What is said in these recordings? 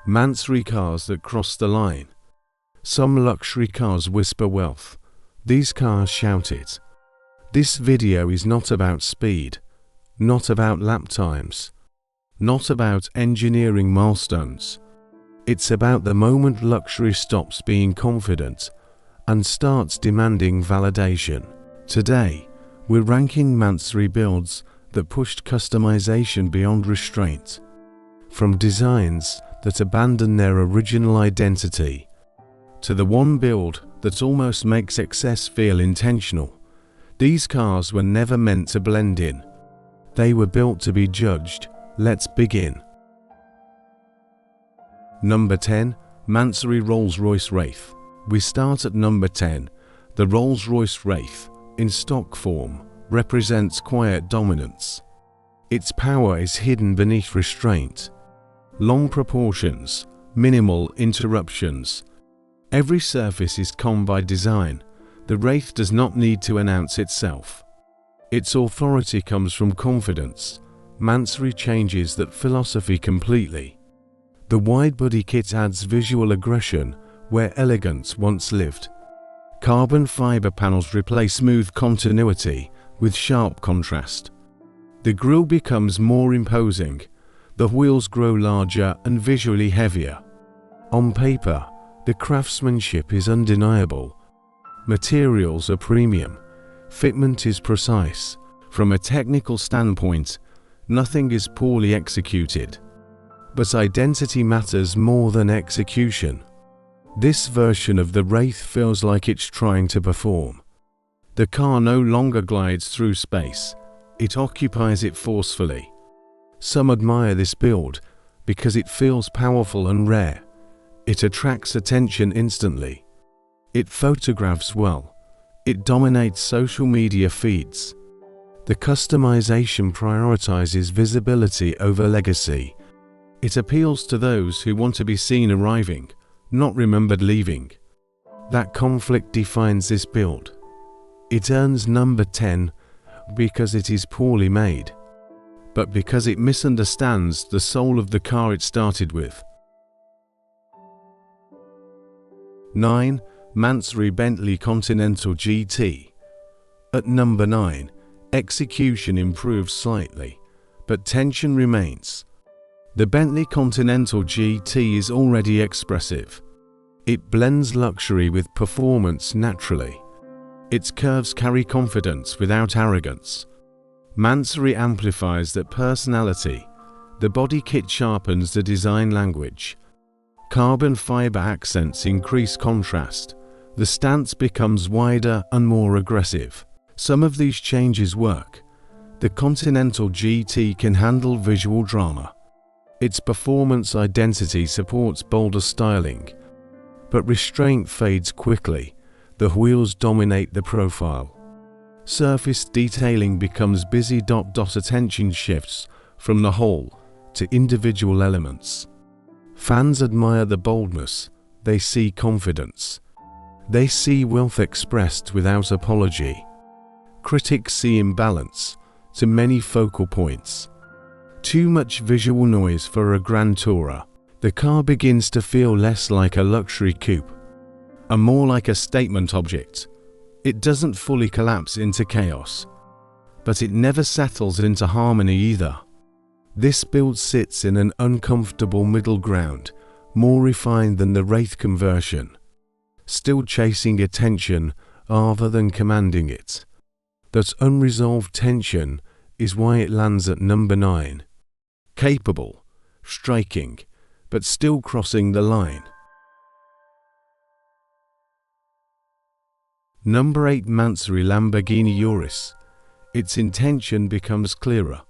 Mansory cars that cross the line. Some luxury cars whisper wealth. These cars shout it. This video is not about speed, not about lap times, not about engineering milestones. It's about the moment luxury stops being confident and starts demanding validation. Today, we're ranking Mansory builds that pushed customization beyond restraint. From designs that abandon their original identity, to the one build that almost makes excess feel intentional. These cars were never meant to blend in. They were built to be judged. Let's begin. Number 10. Mansory Rolls-Royce Wraith. We start at number 10. The Rolls-Royce Wraith, in stock form, represents quiet dominance. Its power is hidden beneath restraint. Long proportions, minimal interruptions. Every surface is calm by design. The Wraith does not need to announce itself. Its authority comes from confidence. Mansory changes that philosophy completely. The wide-body kit adds visual aggression where elegance once lived. Carbon fiber panels replace smooth continuity with sharp contrast. The grille becomes more imposing. The wheels grow larger and visually heavier. On paper, the craftsmanship is undeniable. Materials are premium. Fitment is precise. From a technical standpoint, nothing is poorly executed. But identity matters more than execution. This version of the Wraith feels like it's trying to perform. The car no longer glides through space. It occupies it forcefully. Some admire this build because it feels powerful and rare. It attracts attention instantly. It photographs well. It dominates social media feeds. The customization prioritizes visibility over legacy. It appeals to those who want to be seen arriving, not remembered leaving. That conflict defines this build. It earns number 10 because it is poorly made, but because it misunderstands the soul of the car it started with. 9. Mansory Bentley Continental GT. At number 9, execution improves slightly, but tension remains. The Bentley Continental GT is already expressive. It blends luxury with performance naturally. Its curves carry confidence without arrogance. Mansory amplifies that personality. The body kit sharpens the design language. Carbon fiber accents increase contrast. The stance becomes wider and more aggressive. Some of these changes work. The Continental GT can handle visual drama. Its performance identity supports bolder styling. But restraint fades quickly. The wheels dominate the profile. Surface detailing becomes busy. Attention shifts from the whole to individual elements. Fans admire the boldness. They see confidence. They see wealth expressed without apology. Critics see imbalance to many focal points. Too much visual noise for a grand tourer. The car begins to feel less like a luxury coupe and more like a statement object. It doesn't fully collapse into chaos, but it never settles into harmony either. This build sits in an uncomfortable middle ground, more refined than the Wraith conversion, still chasing attention rather than commanding it. That unresolved tension is why it lands at number 9. Capable, striking, but still crossing the line. Number 8. Mansory Lamborghini Urus. Its intention becomes clearer.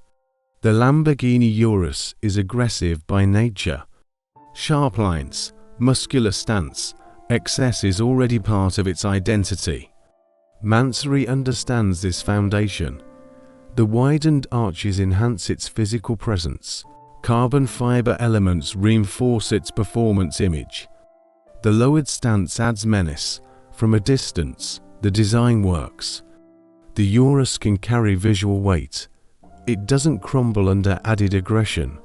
The Lamborghini Urus is aggressive by nature. Sharp lines, muscular stance, excess is already part of its identity. Mansory understands this foundation. The widened arches enhance its physical presence. Carbon fiber elements reinforce its performance image. The lowered stance adds menace. From a distance, the design works. The Urus can carry visual weight. It doesn't crumble under added aggression.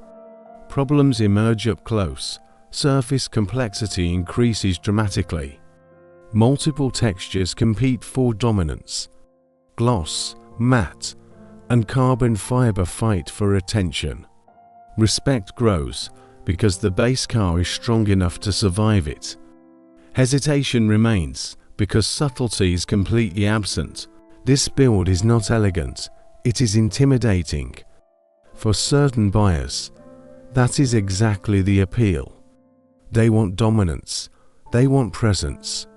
Problems emerge up close. surface complexity increases dramatically. Multiple textures compete for dominance. Gloss, matte, and carbon fiber fight for attention. Respect grows because the base car is strong enough to survive it. Hesitation remains because subtlety is completely absent. This build is not elegant, it is intimidating. For certain buyers, that is exactly the appeal. They want dominance, they want presence,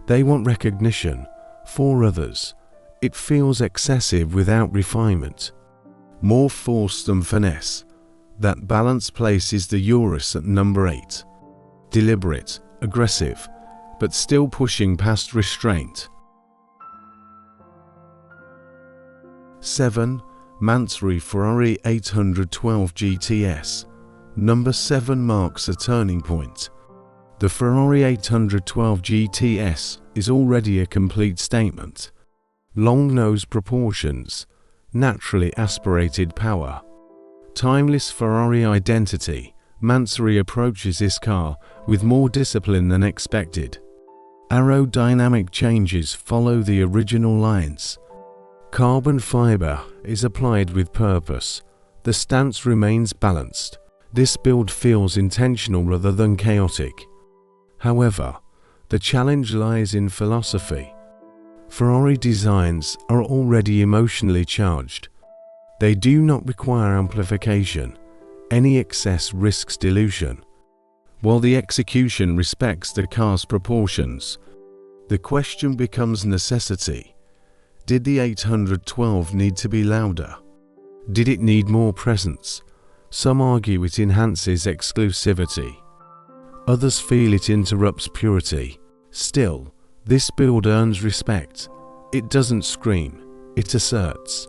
they want recognition. For others, it feels excessive without refinement, more force than finesse. That balance places the Urus at number 8. Deliberate, aggressive, but still pushing past restraint. 7. Mansory Ferrari 812 GTS. Number 7 marks a turning point. The Ferrari 812 GTS is already a complete statement. Long nose proportions, naturally aspirated power. Timeless Ferrari identity, Mansory approaches this car with more discipline than expected. Aerodynamic changes follow the original lines. Carbon fiber is applied with purpose. The stance remains balanced. This build feels intentional rather than chaotic. However, the challenge lies in philosophy. Ferrari designs are already emotionally charged. They do not require amplification. Any excess risks dilution. While the execution respects the car's proportions, the question becomes necessity. Did the 812 need to be louder? Did it need more presence? Some argue it enhances exclusivity. Others feel it interrupts purity. Still, this build earns respect. It doesn't scream, it asserts.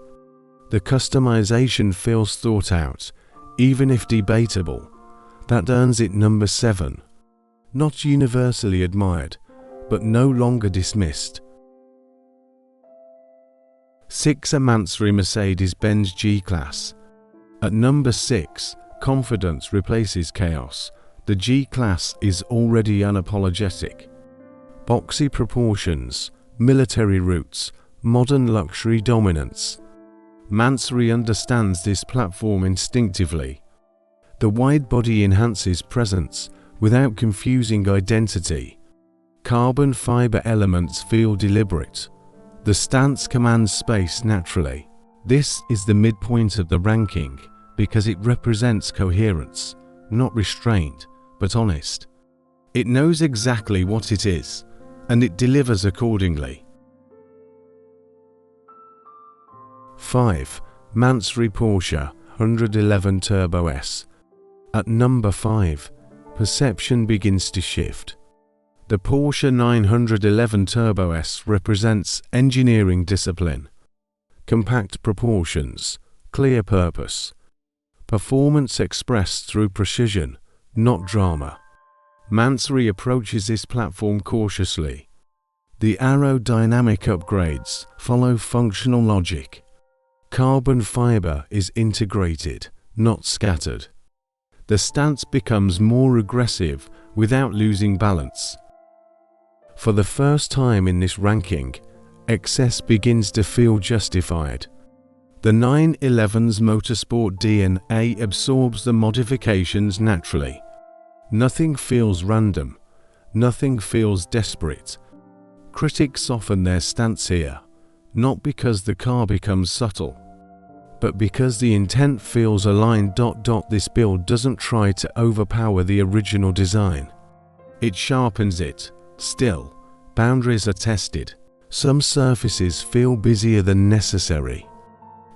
The customization feels thought out, even if debatable. That earns it number 7. Not universally admired, but no longer dismissed. 6. A Mansory Mercedes-Benz G-Class. At number 6, confidence replaces chaos. The G-Class is already unapologetic. Boxy proportions, military roots, modern luxury dominance. Mansory understands this platform instinctively. The wide body enhances presence without confusing identity. Carbon fiber elements feel deliberate. The stance commands space naturally. This is the midpoint of the ranking because it represents coherence, not restraint, but honest. It knows exactly what it is, and it delivers accordingly. 5. Mansory Porsche 111 Turbo S. At number 5, perception begins to shift. The Porsche 911 Turbo S represents engineering discipline. Compact proportions, clear purpose. Performance expressed through precision, not drama. Mansory approaches this platform cautiously. The aerodynamic upgrades follow functional logic. Carbon fiber is integrated, not scattered. The stance becomes more aggressive without losing balance. For the first time in this ranking, excess begins to feel justified. The 911's motorsport DNA absorbs the modifications naturally. Nothing feels random, nothing feels desperate. Critics soften their stance here, not because the car becomes subtle, but because the intent feels aligned. This build doesn't try to overpower the original design. It sharpens it. Still, boundaries are tested. Some surfaces feel busier than necessary.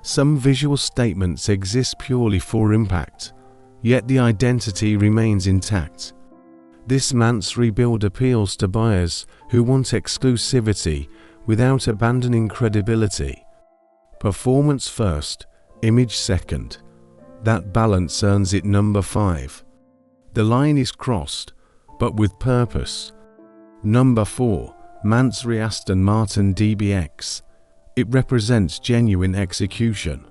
Some visual statements exist purely for impact, yet the identity remains intact. This Mansory build appeals to buyers who want exclusivity without abandoning credibility. Performance first, image second. That balance earns it number 5. The line is crossed, but with purpose. Number 4, Mansory Aston Martin DBX. It represents genuine execution.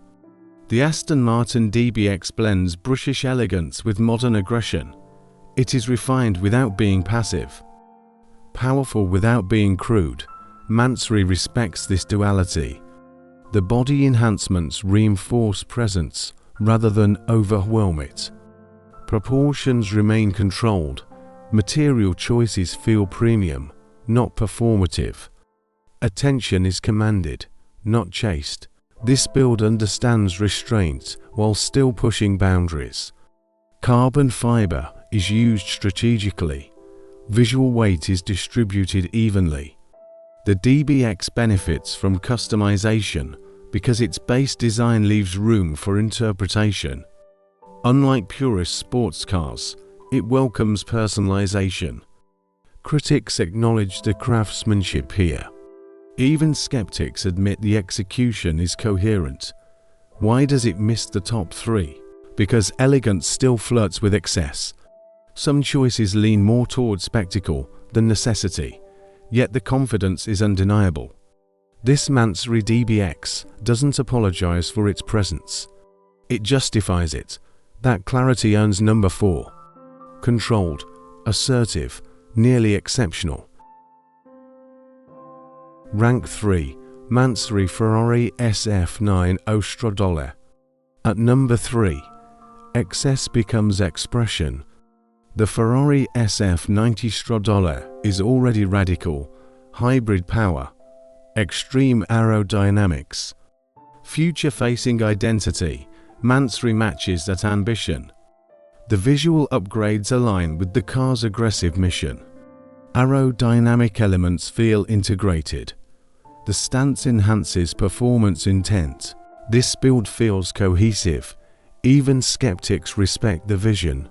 The Aston Martin DBX blends brushish elegance with modern aggression. It is refined without being passive, powerful without being crude. Mansory respects this duality. The body enhancements reinforce presence rather than overwhelm it. Proportions remain controlled. Material choices feel premium, not performative. Attention is commanded, not chased. This build understands restraint while still pushing boundaries. Carbon fiber is used strategically. Visual weight is distributed evenly. The DBX benefits from customization because its base design leaves room for interpretation. Unlike purist sports cars, it welcomes personalization. Critics acknowledge the craftsmanship here. Even skeptics admit the execution is coherent. Why does it miss the top three? Because elegance still flirts with excess. Some choices lean more toward spectacle than necessity, yet the confidence is undeniable. This Mansory DBX doesn't apologize for its presence. It justifies it. That clarity earns number 4. Controlled, assertive, nearly exceptional. Rank 3. Mansory Ferrari SF9 Stradale. At number 3. Excess becomes expression. The Ferrari SF90 Stradale is already radical, hybrid power, extreme aerodynamics, future-facing identity. Mansory matches that ambition. The visual upgrades align with the car's aggressive mission. Aerodynamic elements feel integrated. The stance enhances performance intent. This build feels cohesive. Even skeptics respect the vision.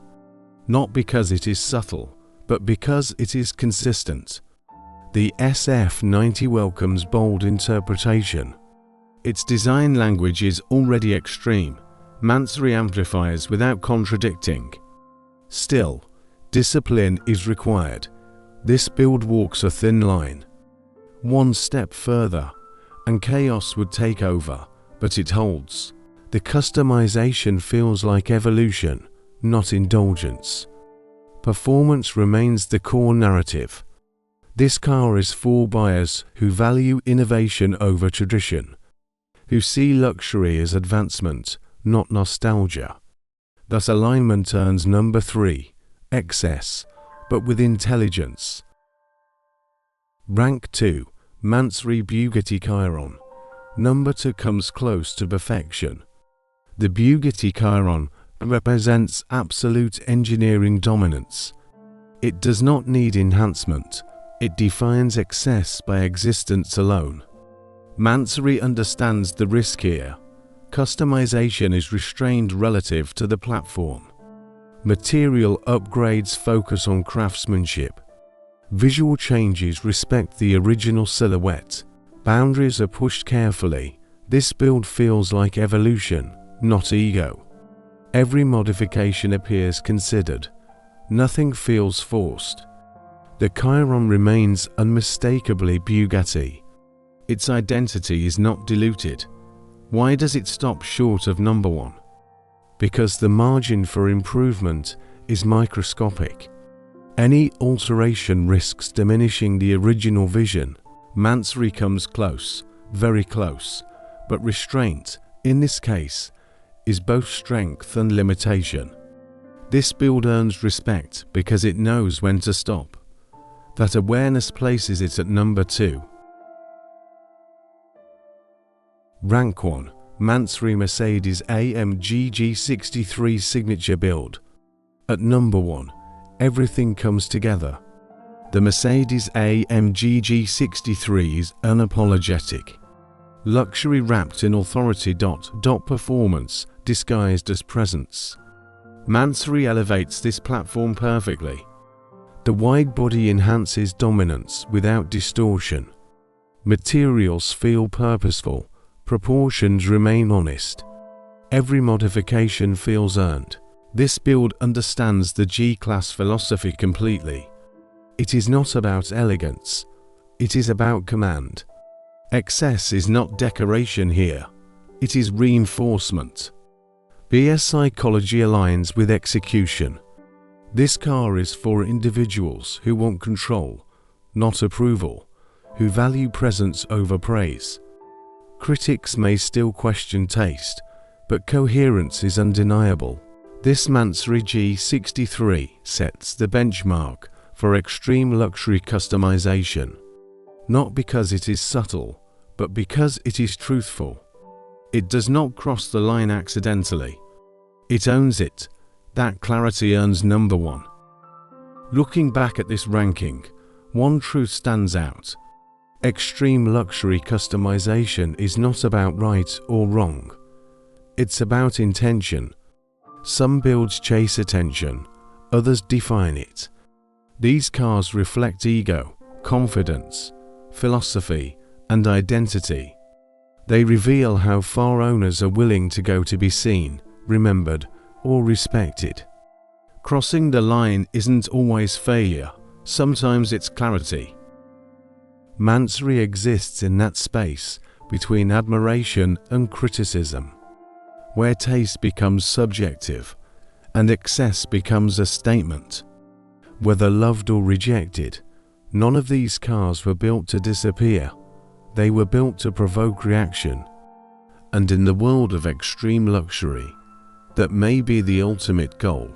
Not because it is subtle, but because it is consistent. The SF90 welcomes bold interpretation. Its design language is already extreme. Mansory amplifies without contradicting. Still, discipline is required. This build walks a thin line. One step further, and chaos would take over, but it holds. The customization feels like evolution, not indulgence. Performance remains the core narrative. This car is for buyers who value innovation over tradition, who see luxury as advancement, not nostalgia. Thus alignment earns number 3, excess, but with intelligence. Rank 2, Mansory Bugatti Chiron. Number 2 comes close to perfection. The Bugatti Chiron represents absolute engineering dominance. It does not need enhancement. It defines excess by existence alone. Mansory understands the risk here. Customization is restrained relative to the platform. Material upgrades focus on craftsmanship. Visual changes respect the original silhouette. Boundaries are pushed carefully. This build feels like evolution, not ego. Every modification appears considered. Nothing feels forced. The Chiron remains unmistakably Bugatti. Its identity is not diluted. Why does it stop short of number 1? Because the margin for improvement is microscopic. Any alteration risks diminishing the original vision. Mansory comes close, very close, but restraint, in this case, is both strength and limitation. This build earns respect because it knows when to stop. That awareness places it at number 2. Rank 1, Mansory Mercedes AMG G63 Signature Build. At number 1, everything comes together. The Mercedes AMG G63 is unapologetic. Luxury wrapped in authority. Performance disguised as presence. Mansory elevates this platform perfectly. The wide body enhances dominance without distortion. Materials feel purposeful. Proportions remain honest. Every modification feels earned. This build understands the G-Class philosophy completely. It is not about elegance. It is about command. Excess is not decoration here. It is reinforcement. BS psychology aligns with execution. This car is for individuals who want control, not approval, who value presence over praise. Critics may still question taste, but coherence is undeniable. This Mansory G63 sets the benchmark for extreme luxury customization, not because it is subtle, but because it is truthful. It does not cross the line accidentally. It owns it. That clarity earns number one. Looking back at this ranking, one truth stands out. Extreme luxury customization is not about right or wrong. It's about intention. Some builds chase attention, others define it. These cars reflect ego, confidence, philosophy, and identity. They reveal how far owners are willing to go to be seen, remembered, or respected. Crossing the line isn't always failure, sometimes it's clarity. Mansory exists in that space between admiration and criticism, where taste becomes subjective and excess becomes a statement. Whether loved or rejected, none of these cars were built to disappear. They were built to provoke reaction. And in the world of extreme luxury, that may be the ultimate goal.